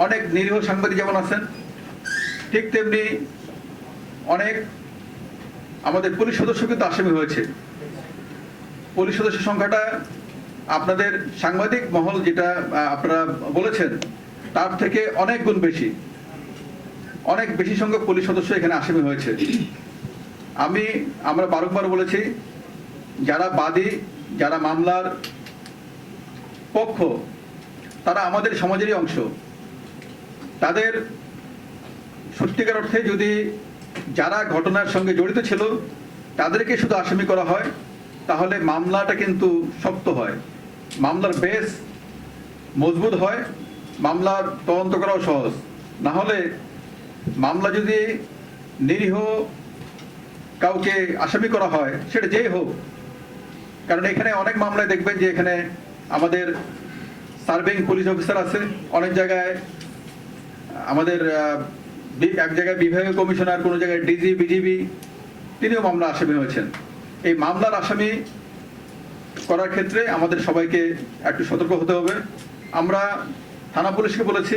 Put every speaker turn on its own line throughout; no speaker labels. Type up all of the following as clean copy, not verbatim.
অনেক নিরীহ সাংবাদিক যেমন আছেন, ঠিক তেমনি অনেক আমাদের পুলিশ সদস্য কিন্তু আসামি হয়েছে। পুলিশ সদস্যের সংখ্যাটা আপনাদের সাংবাদিক মহল যেটা আপনারা বলেছেন তার থেকে অনেক গুণ বেশি, অনেক বেশি সংখ্যক পুলিশ সদস্য এখানে আসামি হয়েছে। আমরা বারংবার বলেছি, যারা বাদী, যারা মামলার পক্ষ, তারা আমাদের সমাজেরই অংশ। তাদের সত্যিকার অর্থে যদি যারা ঘটনার সঙ্গে জড়িত ছিল তাদেরকে শুধু আসামি করা হয়, তাহলে মামলাটা কিন্তু শক্ত হয়, মামলার বেস মজবুত হয়, মামলার তদন্ত করাও সহজ। না হলে মামলা যদি নিরীহ কাউকে আসামি করা হয়, সেটা যেই হোক, কারণ এখানে অনেক মামলায় দেখবেন যে এখানে আমাদের সার্ভিং পুলিশ অফিসার আছে, অনেক জায়গায় আমাদের এক জায়গায় বিভাগীয় কমিশনার, কোনো জায়গায় ডিজি, বিজিবি, তিনিও মামলা আসামি হয়েছেন। এই মামলার আসামি করার ক্ষেত্রে আমাদের সবাইকে একটু সতর্ক হতে হবে। আমরা থানা পুলিশকে বলেছি,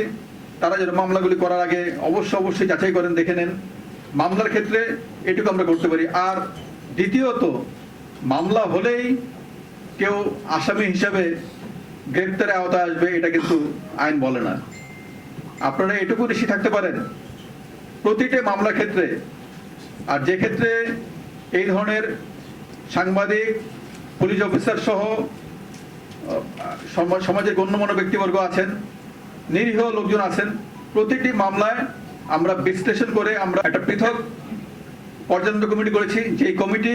তারা যেন মামলাগুলি করার আগে অবশ্যই যাচাই করেন, দেখে নেন। মামলার ক্ষেত্রে এটুকু আমরা করতে পারি। আর দ্বিতীয়ত, মামলা হলেই কেউ আসামি হিসাবে গ্রেপ্তারের আওতায় আসবে, এটা কিন্তু আইন বলে না। আপনারা এটুকু নিশ্চিত থাকতে পারেন, প্রতিটি মামলার ক্ষেত্রে, আর যে ক্ষেত্রে এই ধরনের সাংবাদিক, পুলিশ অফিসার সহ সমাজের গণ্যমান্য ব্যক্তিবর্গ আছেন, নিরীহ লোকজন আছেন, প্রতিটি মামলায় আমরা বিশ্লেষণ করে আমরা একটা পৃথক পর্যন্ত কমিটি করেছি। যে কমিটি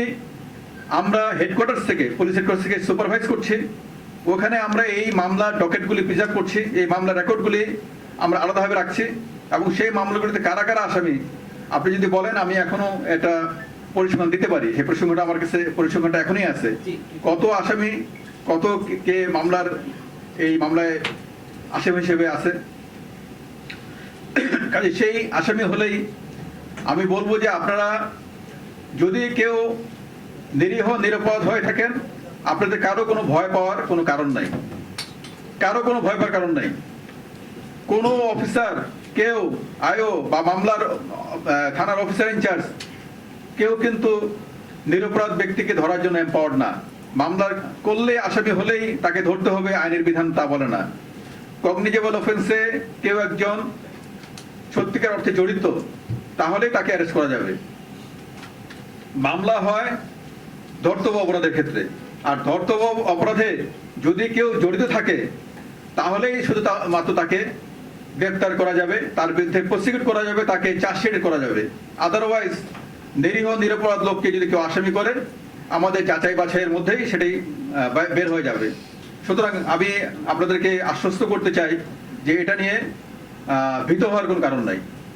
আমরা হেডকোয়ার্টার্স থেকে, পুলিশ হেডকোয়ার্টার্স থেকে সুপারভাইজ করছি। ওখানে আমরা এই মামলার ডকেটগুলি প্রিজার্ভ করছি, এই মামলার রেকর্ডগুলি আমরা আলাদাভাবে রাখছি, এবং সেই মামলাগুলিতে কারা কারা আসামি আপনি যদি বলেন, আমি এখনো এটা পরিসংখ্যান দিতে পারি। সেই পরিসংখ্যানটা আমার কাছে, পরিসংখ্যানটা এখনই আছে, কত আসামি, কত কে মামলার এই মামলায় আসামি হিসেবে আছে। কাজে সেই আসামি হলেই আমি বলবো যে আপনারা যদি কেউ নিরীহ নিরাপরাধ হয়ে থাকেন, আপনাদের কারো কোনো ভয় পাওয়ার কোনো কারণ নাই, কারো কোনো ভয় পাওয়ার কারণ নাই। কোনো অফিসার, কেউ আইও বা মামলার থানার অফিসার ইনচার্জ, কেউ কিন্তু নিরপরাধ ব্যক্তিকে ধরার জন্য এম্পাওয়ার্ড না। মামলার করলে, আসামি হলেই তাকে ধরতে হবে, আইনের বিধান তা বলে না। কগনিজেবল অফেন্সে কেউ একজন সত্যিকার অর্থে জড়িত, তাহলে তাকে অ্যারেস্ট করা যাবে। মামলা হয় ধর্তব্য অপরাধের ক্ষেত্রে, আর ধর্তব্য অপরাধে যদি কেউ জড়িত থাকে তাহলেই শুধু মাত্র তাকে গ্রেপ্তার করা যাবে, তার বিরুদ্ধে প্রসিকিউট করা যাবে, তাকে চার্জশিট করা যাবে। আদারওয়াইজ নিরীহ নিরপরাধ লোককে যদি কেউ আসামি করে, আমাদের যাচাই বাছাইয়ের মধ্যেই সেটাই বের হয়ে যাবে। সুতরাং আমি আপনাদেরকে আশ্বস্ত করতে চাই যে এটা নিয়ে ভীত হওয়ার কোনো কারণ নাই।